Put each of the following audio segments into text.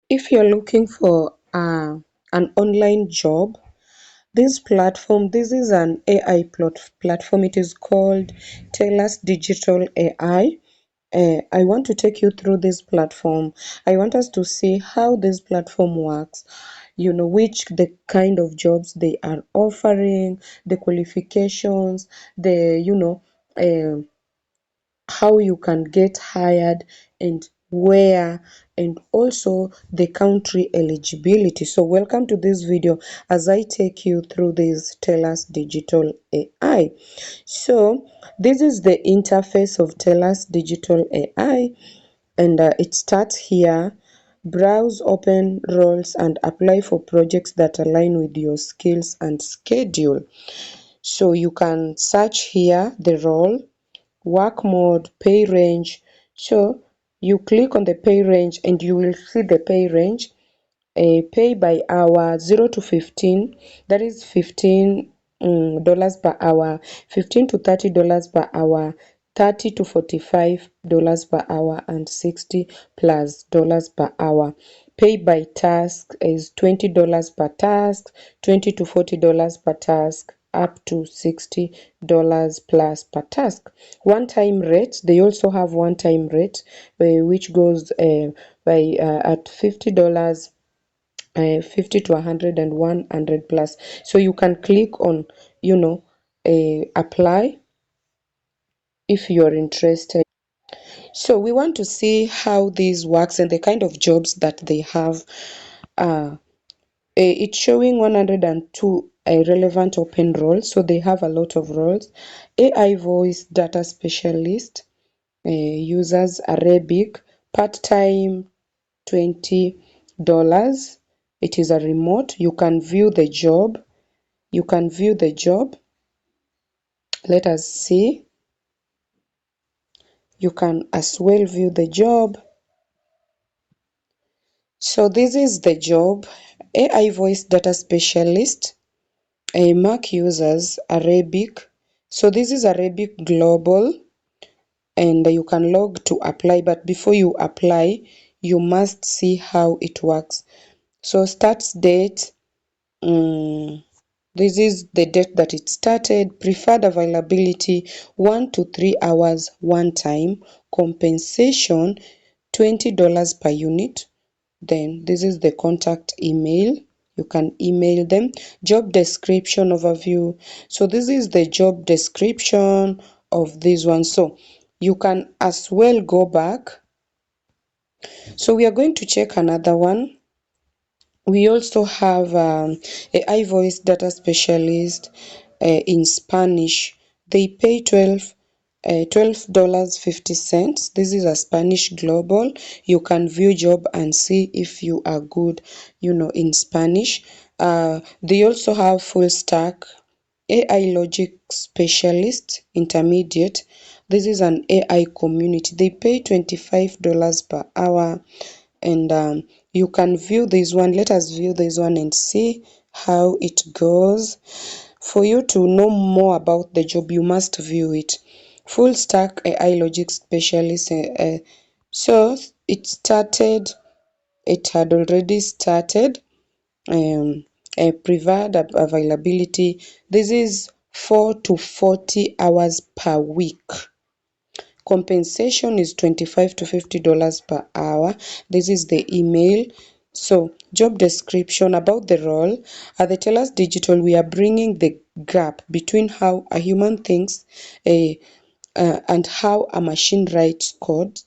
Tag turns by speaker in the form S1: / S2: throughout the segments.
S1: If you're looking for an online job, this is an AI platform. It is called TELUS Digital AI. I want to take you through this platform. I want us to see how this platform works, which the kind of jobs they are offering, the qualifications, the, how you can get hired, and where, and also the country eligibility. So welcome to this video as I take you through this TELUS Digital AI. So this is the interface of TELUS Digital AI, and it starts here. Browse open roles and apply for projects that align with your skills and schedule. So you can search here the role, work mode, pay range. So you click on the pay range and you will see the pay range. Pay by hour 0 to 15, that is $15 per hour, 15 to $30 per hour, 30 to $45 per hour, and 60 plus dollars per hour. Pay by task is $20 per task, 20 to $40 per task, up to $60 plus per task. One time rate, they also have one time rate, which goes by at $50, 50 to 100, and 100 plus. So you can click on, apply if you're interested. So we want to see how this works and the kind of jobs that they have. It's showing 102 relevant open roles, so they have a lot of roles. AI voice data specialist, users Arabic, part-time $20. It is a remote. You can view the job. Let us see. You can as well view the job. So this is the job. AI voice data specialist. Mac users Arabic. So this is Arabic global, and you can log to apply, but before you apply you must see how it works. So start date, this is the date that it started. Preferred availability 1 to 3 hours one time. Compensation $20 per unit. Then this is the contact email. You can email them. Job description overview. So this is the job description of this one. So you can as well go back. So we are going to check another one. We also have AI voice data specialist in Spanish. They pay $12.50. This is a Spanish global. You can view job and see if you are good, in Spanish. They also have full stack AI logic specialist intermediate. This is an AI community. They pay $25 per hour, and you can view this one. Let us view this one and see how it goes. For you to know more about the job, you must view it. Full stack AI logic specialist. So it had already started. Preferred availability, this is 4 to 40 hours per week. Compensation is $25 to $50 per hour. This is the email. So job description about the role. At the TELUS Digital, we are bringing the gap between how a human thinks and how a machine writes code.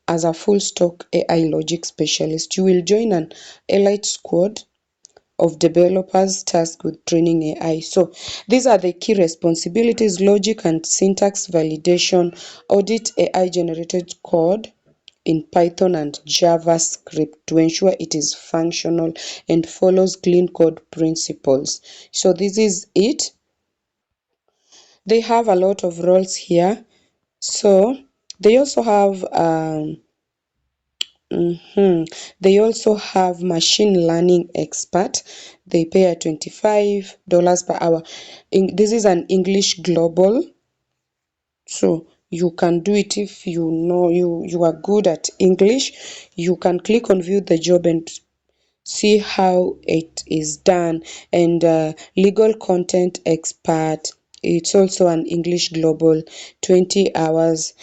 S1: As a full stack AI logic specialist, you will join an elite squad of developers tasked with training AI. So these are the key responsibilities: logic and syntax validation, audit AI generated code in Python and JavaScript to ensure it is functional and follows clean code principles. So this is it. They have a lot of roles here. So they also have they also have machine learning expert. They pay at $25 per hour. This is an English global. So You can do it if you know you are good at English. You can click on view the job and see how it is done. And legal content expert, it's also an English global, 20 hours,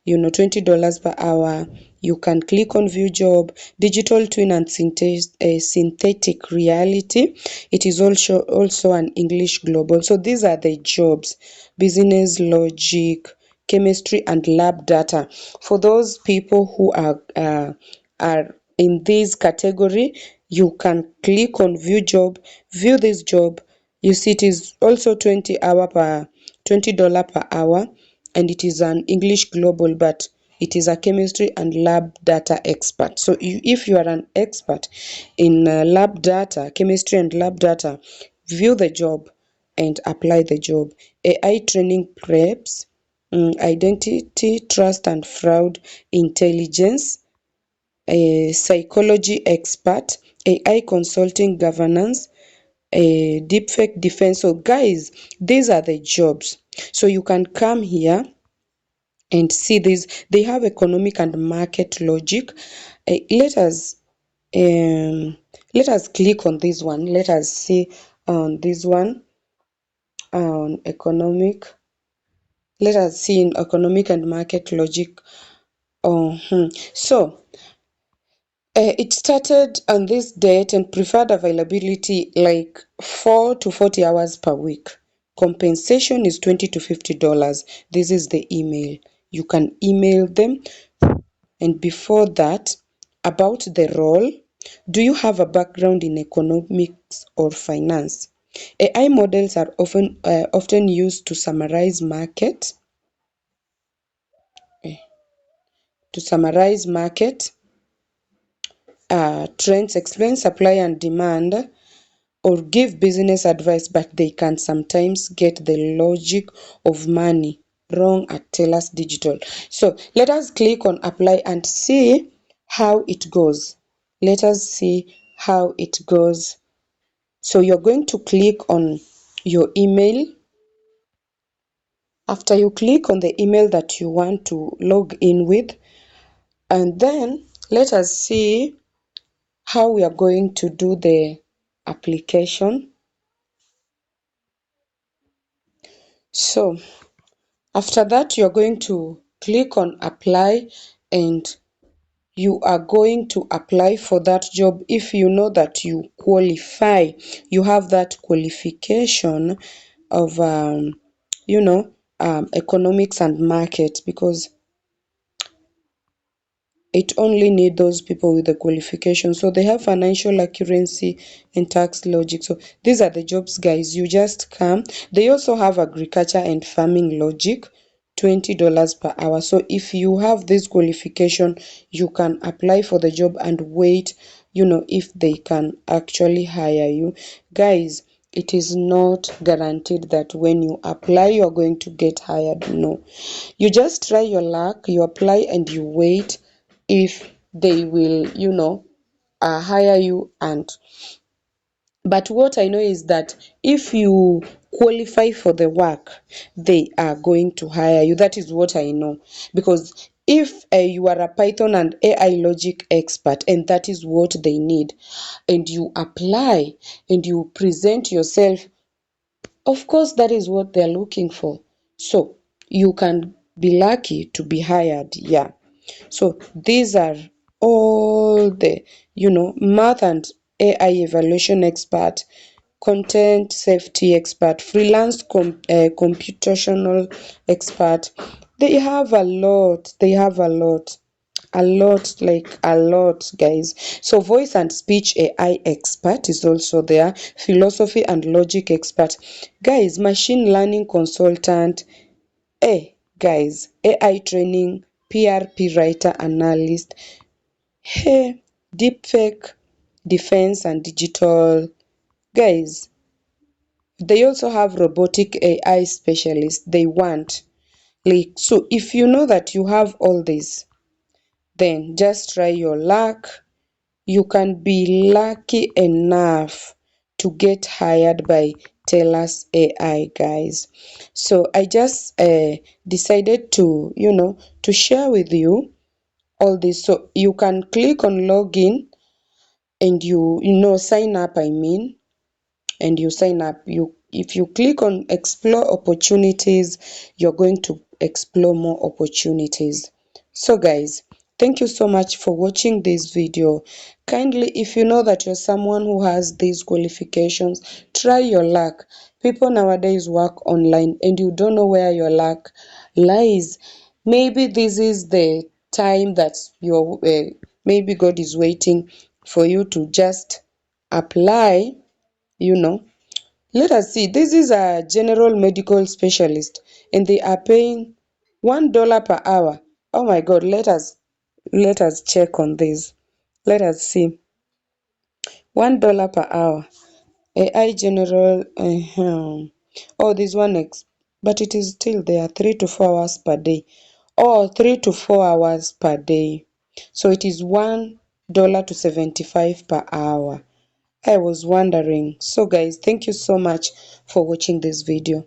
S1: $20 per hour. You can click on view job. Digital twin and synthetic reality, it is also an English global. So these are the jobs: business logic, chemistry and lab data. For those people who are in this category, you can click on view job, view this job. You see it is also $20 per hour, and it is an English global, but it is a chemistry and lab data expert. So if you are an expert in lab data, chemistry and lab data, view the job and apply the job. AI training preps, identity, trust and fraud intelligence, a psychology expert, AI consulting governance, a deepfake defense. So guys, these are the jobs. So you can come here and see this. They have economic and market logic. Let us click on this one. Let us see on this one, on economic. Let us see in economic and market logic. So it started on this date and preferred availability like 4 to 40 hours per week. Compensation is $20 to $50. This is the email. You can email them. And before that, about the role, do you have a background in economics or finance? AI models are often used to summarize market trends, explain supply and demand, or give business advice, but they can sometimes get the logic of money wrong at TELUS Digital. So let us click on apply and see how it goes. Let us see how it goes. So you're going to click on your email. After you click on the email that you want to log in with, and then let us see how we are going to do the application. So after that, you're going to click on apply, and you are going to apply for that job if you know that you qualify. You have that qualification of economics and market, because it only need those people with the qualification. So they have financial accuracy and tax logic. So these are the jobs, guys. You just come. They also have agriculture and farming logic, $20 per hour. So if you have this qualification, you can apply for the job and wait, if they can actually hire you. Guys, it is not guaranteed that when you apply, you're going to get hired. No. You just try your luck, you apply and you wait if they will, hire you. But what I know is that if you qualify for the work, they are going to hire you. That is what I know. Because if you are a Python and AI logic expert and that is what they need, and you apply and you present yourself, of course, that is what they're looking for. So you can be lucky to be hired. Yeah. So these are all the, math and AI evaluation expert, content safety expert, freelance computational expert. They have a lot. They have a lot, guys. So voice and speech AI expert is also there. Philosophy and logic expert. Guys, machine learning consultant. Guys, AI training, PRP writer, analyst. Hey, deepfake defense and digital. Guys, they also have robotic AI specialists. They want. Like, so if you know that you have all this, then just try your luck. You can be lucky enough to get hired by TELUS AI, guys. So I just decided to, to share with you all this. So you can click on login and sign up, I mean, and you sign up. If you click on explore opportunities, you're going to explore more opportunities. So guys, thank you so much for watching this video. Kindly, if you know that you're someone who has these qualifications, try your luck. People nowadays work online and you don't know where your luck lies. Maybe this is the time that maybe God is waiting for you to just apply. you know Let us see. This is a general medical specialist and they are paying $1 per hour. Oh my God, let us check on this. Let us see. $1 per hour. AI general, oh, this one but it is still there, 3 to 4 hours per day. Oh, 3 to 4 hours per day. So it is $1 to 75 per hour. I was wondering. So guys, thank you so much for watching this video.